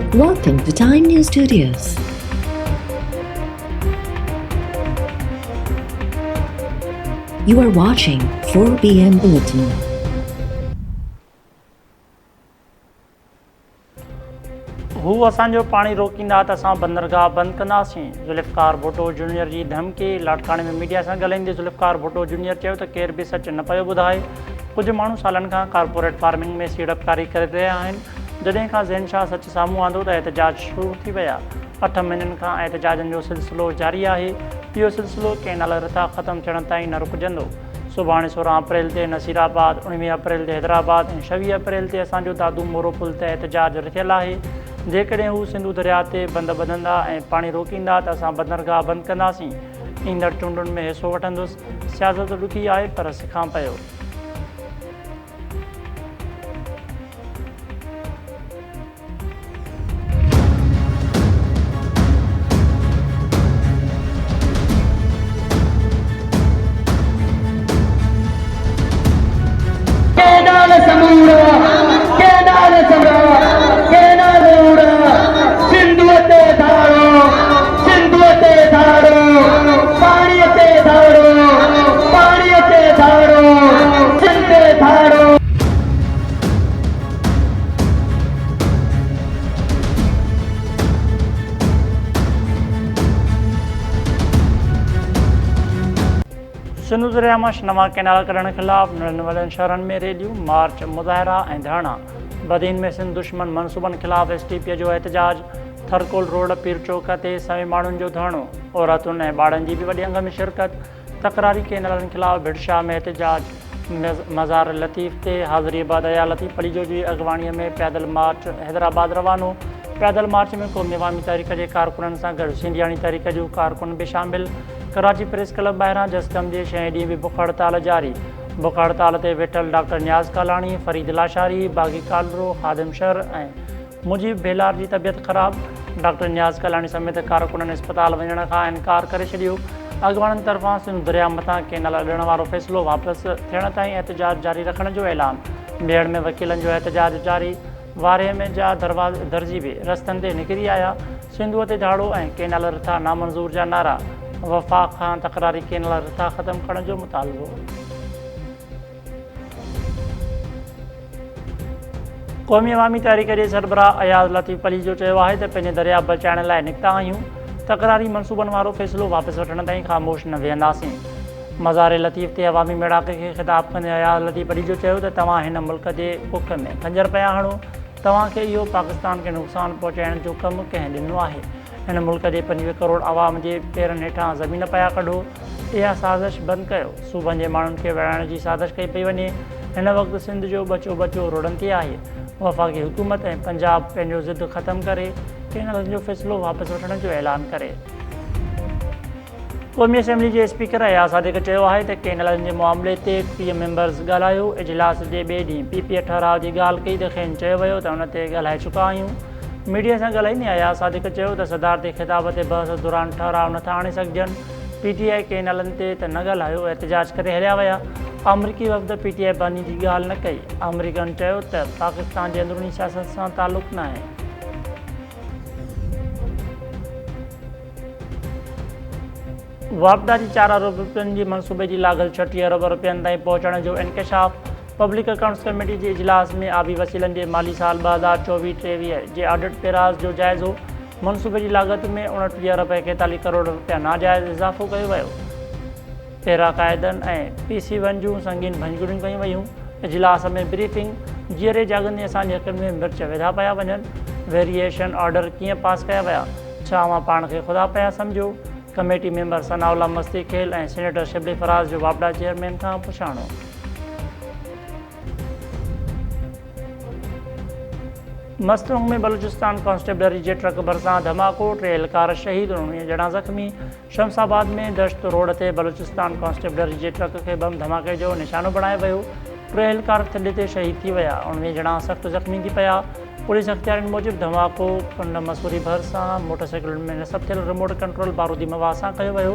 Welcome to Time News Studios. You are watching 4 p.m. Bulletin. हू असांजो पाणी रोकींदा त असां बंदरगाह बंदि कंदासीं। ज़ुल्फ़िकार भुट्टो जूनियर जी धमकी। लाड़काणे में मीडिया सां ॻाल्हाईंदे ज़ुल्फ़िकार भुट्टो जूनियर चयो त केर बि सच न पियो ॿुधाए। कुझु माण्हू सालनि खां कारपोरेट फार्मिंग में सीड़पकारी करे रहिया आहिनि। जॾहिं खां ज़ैनशाह सच साम्हूं आंदो त एहतजाज शुरू थी विया। 8 महीननि खां एहतजाजनि जो सिलसिलो जारी आहे। इहो सिलसिलो कंहिं नाल रिथा ख़तमु थियण ताईं न रुकजंदो। सुभाणे 16 अप्रैल ते नसीराबाद, 19 अप्रैल ते हैदराबाद ऐं 26 अप्रैल ते असांजो दादू मोरो पुल ते एहतजाज रखियलु आहे। जेकॾहिं हू सिंधु दरिया ते बंदि ॿधंदा ऐं पाणी रोकींदा त असां बंदरगाह बंदि कंदासीं। ईंदड़ चूंडुनि में हिसो वठंदुसि। सियासत ॾुखी आहे पर सिखां पियो। सिंधु दरिया मां नवां कैनाल कढण ख़िलाफ़ नंढनि वॾनि शहरनि में रैलियूं, मार्च, मुज़ाहिरा ऐं धरना। बदीन में सिंध दुश्मन मनसूबनि ख़िलाफ़ एसटीपीअ जो एहतजाज। थरकोल रोड पीर चौक ते सवे माण्हुनि जो धरणो। औरतुनि ऐं ॿारनि जी बि वॾी अंग में शिरकत। तकरारी कैनालनि ख़िलाफ़ भिड़शाह में एहतजाज। मज़ार लतीफ़ ते हाज़िरीबाद अया लतीफ़ पलीजो जी अॻवाणीअ में पैदल मार्च हैदराबाद रवानो। पैदल मार्च में क़ौमी अवामी तहरीक जे कारकुननि सां गॾु सिंधियाणी तहरीक जूं कारकुन बि शामिल। कराची प्रेस क्लब ॿाहिरां जसकम जे 6 ॾींहं बि बुख हड़ताल जारी। बुख हड़ताल ते वेठल डॉक्टर न्याज़ कालाणी, फरीद लाशारी, बागी कालरो, ख़ादिम शहर ऐं मुजीब बेलार जी तबियत ख़राब। डॉक्टर न्याज़ कालाणी समेत कारकुननि इस्पताल वञण खां इनकार करे छॾियो। अॻवाननि तरफ़ां सिंधु दरिया मथां कैनाल ॾियण वारो फ़ैसिलो वापसि थियण ताईं एहतजाज जारी रखण जो ऐलान। मेड़ में वकीलनि जो एहतजाज जारी। वारे में जा दर्जी बि रस्तनि ते निकिरी आया। सिंधूअ ते धाड़ो ऐं कैनाल रिथा नामंज़ूर जा नारा। वफ़ाक़ खां तकरारी कैनाल रिथा ख़तमु करण जो मुतालबो। क़ौमी अवामी तहरीक जे सरबराह अयाज़ लतीफ़ पली जो चयो आहे त पंहिंजे दरिया बचाइण लाइ निकिता आहियूं। तकरारी मनसूबनि वारो फ़ैसिलो वापसि वठण ताईं ख़ामोश न वेहंदासीं। मज़ार लतीफ़ ते अवामी मेड़ाके खे ख़िताब कंदे अयाज़ लतीफ़ पली जो चयो त तव्हां हिन मुल्क जे कुख में खंजर पिया हणो। तव्हांखे इहो पाकिस्तान खे नुक़सानु पहुचाइण जो कमु कंहिं ॾिनो आहे। हिन मुल्क जे 25 करोड़ आवाम जे पेरनि हेठां ज़मीन पिया कढो। इहा साज़िश बंदि कयो। सूबनि जे माण्हुनि खे विढ़ाइण जी साज़िश कई पई वञे। हिन वक़्तु सिंध जो बचो रोडनि ते आहे। वफ़ाक़ी हुकूमत ऐं पंजाब पंहिंजो ज़िद ख़तमु करे कैनालनि जो फ़ैसिलो वापसि वठण जो ऐलान करे। क़ौमी असेंबली जे स्पीकर अयाज़ सादिक़ चयो आहे त कैनालनि जे मामले ते 30 मेंबर्स ॻाल्हायो। इजलास जे ॿिए ॾींहुं पीपीए ठहराव जी ॻाल्हि कई त खेनि चयो वियो त उन ते ॻाल्हाए चुका आहियूं। मीडिया सां ॻाल्हाईंदे अयाज़ सादिक़ चयो त सदारती ख़िताब ते बहस दौरान ठहराव नथा आणे सघजनि। पीटीआई कैनालनि ते त न ॻाल्हायो, एहतजाज करे हलिया विया। अमरीकी वफ़द पीटीआई बानी जी ॻाल्हि न कई। अमरीकन चयो त पाकिस्तान जे अंदरूनी सियासत सां तालुक़ न आहे। वापडा जी 4 अरब रुपयनि जी मनसूबे जी लाॻल 36 अरब रुपयनि ताईं पहुचण जो इंकशाफ। पब्लिक अकाउंट्स कमेटी जे इजलास में आबी वसीलनि जे माली साल 2024-23 जे ऑडिट पेराज़ जो जाइज़ो। मनसूबे जी लाॻत में 29 अरब 41 करोड़ रुपया नाजाइज़ इज़ाफ़ो कयो वियो। पेरा क़ाइदनि ऐं PC1 जूं संगीन भंजगुड़ियूं कयूं वयूं। इजलास में ब्रीफिंग। जीअरे जाॻंदे असांजे हक़ में मिर्च विधा पिया वञनि। वेरिएशन ऑर्डर कीअं पास कया विया? छा अवां पाण खे ख़ुदा पिया सम्झो? कमेटी मेंबर सनाउल्ला मस्ती खेल ऐं सेनेटर शिबली फराज़ जो वापडा चेयरमैन खां पुछाणो। मस्तूंग में बलूचिस्तान कांस्टेबलरी जे ट्रक भरिसां धमाको। 3 एहलकार शहीद, 19 ॼणा ज़ख़्मी। शमसाबाद में दश्त रोड ते बलूचिस्तान कांस्टेबलरी जे ट्रक खे बम धमाके जो निशानो बणायो वियो। 3 एहलकार थॾे ते शहीद थी विया, 19 ॼणा सख़्तु ज़ख़्मी थी पिया। पुलिस अख़्तियारनि मूजिबि धमाको कुंड मसूरी भरिसां मोटरसाइकिलुनि में नस्ब थियल रिमोट कंट्रोल बारूदी मवाद सां कयो वियो।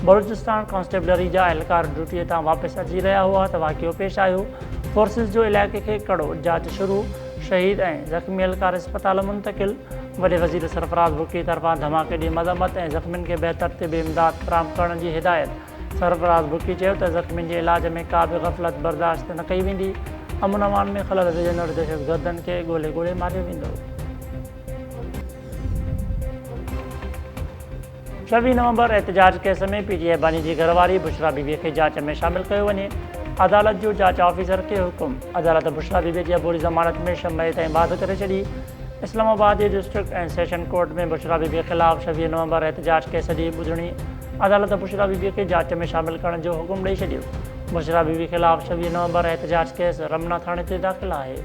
बलूचिस्तान कांस्टेबलरी जा एहलकार ड्यूटीअ तां वापसि अची रहिया हुआ त वाक़ियो पेश आयो। फोर्सिस जो इलाइक़े खे कड़ो जांच शुरू। शहीद ऐं ज़ख़्मी एहलकार अस्पताल मुंतकिल। वॾे वज़ीर सरफराज़ बुकी तरफ़ां धमाके ॾींहुं मज़म्मत ऐं ज़ख़्मियुनि खे बहितरतीबी इमदाद फ़राहम करण जी हिदायत। सरफराज़ बुकी चयो त ज़ख़्मियुनि जे इलाज में का बि ग़फ़लत बर्दाश्त न कई वेंदी। अमन अमान में ख़लल विझंदड़ दहशतगर्दनि खे ॻोल्हे मारियो वेंदो। 26 नवंबर एहतजाज केस में पीटीआई बानी जी घरवारी बुशरा बीबी खे जांच में शामिल कयो वञे। अदालत जो जांच ऑफिसर खे हुकुम। अदालत बुशरा बीबी जी अबोरी ज़मानत में 6 मई ताईं बाद करे छॾी। इस्लामाबाद जे डिस्ट्रिक्ट ऐं सेशन कोर्ट में बुशरा बीबी ख़िलाफ़ 26 नवंबर एहतजाज केस जी ॿुधणी। अदालत बुशरा बीबी खे जांच में शामिल करण जो हुकुम ॾेई छॾियो। बुशरा बीबी ख़िलाफ़ 26 नवंबर एहतजाज केस रमना थाणे ते दाख़िल आहे।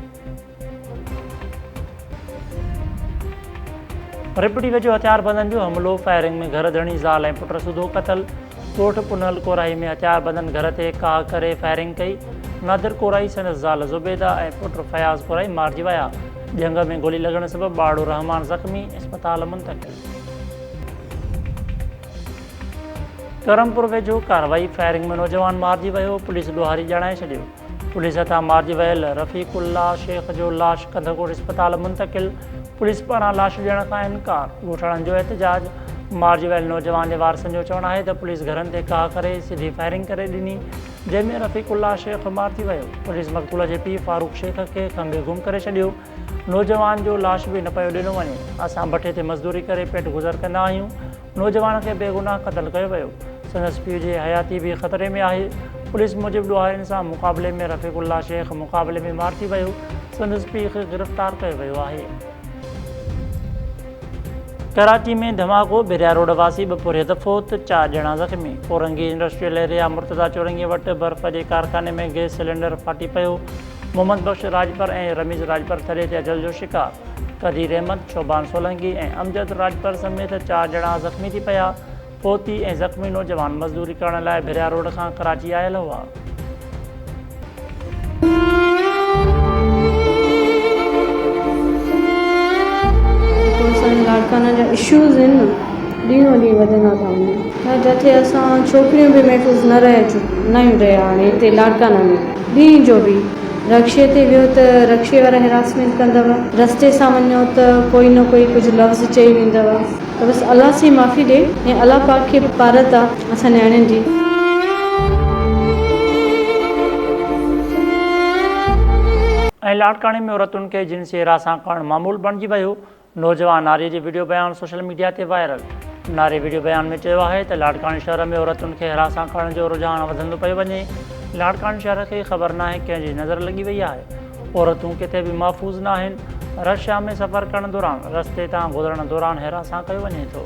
रिपटी वेझो हथियारबंदनि जो हमिलो, फायरिंग में घर धणी ज़ाल ऐं पुट सूधो क़तल। ॻोठ पुनल कोराई में हथियारबंदनि घर ते काह करे फायरिंग कई। नादिर कोराई संदसि ज़ाल ज़ुबैदा ऐं पुट फयाज़ कोराई मारिजी विया। जंग में गोली लॻण सबबि ॿाड़ो रहमान ज़ख़्मी, अस्पताल मुंतकिल। करमपुर वेझो कार्रवाई, फायरिंग में नौजवान मारिजी वियो, पुलिस ॾोहारी ॼाणाए छॾियो। पुलिस हथां मारिजी वियल रफ़ीकुल्ला शेख जो लाश कंधकोट अस्पताल मुंतकिल। पुलिस पारां लाश ॾियण खां इनकार, ॻोठाणनि जो एहतजाज। मारिजी वियल नौजवान जे वारसनि जो चवणु आहे त पुलिस घरनि ते काह करे सिधी फायरिंग करे ॾिनी, जंहिंमें रफ़ीकुल्ला शेख मारिजी वियो। पुलिस मक़तूल जे पीउ फारूक शेख खे खंघे गुम करे छॾियो। नौजवान जो लाश बि न पियो ॾिनो वञे। असां भठे ते मज़दूरी करे पेट गुज़र कंदा आहियूं। नौजवान खे बेगुनाह क़तल कयो वियो। संदसि पीउ जी हयाती बि ख़तरे में आहे। पुलिस मूजिबि ॾोहारियुनि सां मुक़ाबले में रफ़ीकुल्ला शेख मुक़ाबले में मारिजी वियो। संदसि पीउ खे गिरफ़्तार कयो वियो आहे। कराची में धमाको, बिरिया रोड वासी बपोरे दफ़ोत, 4 ॼणा ज़ख़्मी। कोरंगी इंडस्ट्रियल एरिया मुर्तज़ा चौरंगी वटि बर्फ़ जे कारखाने में गैस सिलेंडर फाटी पियो। मोहम्मद बख़्श राजपर ऐं रमीज़ राजपर थरे ते अजल जो शिकार। कदीर अहमद, शोबान सोलंकी ऐं अमजद राजपर समेत 4 ॼणा ज़ख़्मी थी पिया। फौती ऐं ज़ख़्मी नौजवान मज़दूरी करण लाइ बिरिया रोड खां कराची आयल हुआ। लाड़काना जा इश्यूज़ आहिनि न, ॾींहों ॾींहुं वधंदा था वञनि। जिथे असां छोकिरियूं बि महफ़ूज़ न रहिया हाणे हिते लाड़काना में। ॾींहं जो बि रक्शे ते वियो त रक्शे वारा हेरासमेंट कंदव, रस्ते सां वञो त कोई न कोई कुझु लफ़्ज़ चई वेंदव। त बसि अलाह सी माफ़ी ॾे ऐं अलाह पाक खे पारत आहे असां नियाणियुनि जी। ऐं लाड़काणे में औरतुनि खे जिन्सी हिरासां करणु मामूल बणिजी वियो। नौजवान नारीअ जी वीडियो बयान सोशल मीडिया ते वायरल। नारे वीडियो बयान में चयो आहे त लाड़काणे शहर में औरतुनि खे हिरासां करण जो रुझान वधंदो पियो वञे। लाड़काणे शहर खे ख़बर नाहे कंहिंजी नज़र लॻी वई आहे। औरतूं किथे बि महफ़ूज़ न आहिनि। रशिया में सफ़र करण दौरान रस्ते तां गुज़रण दौरान हिरासां कयो वञे थो।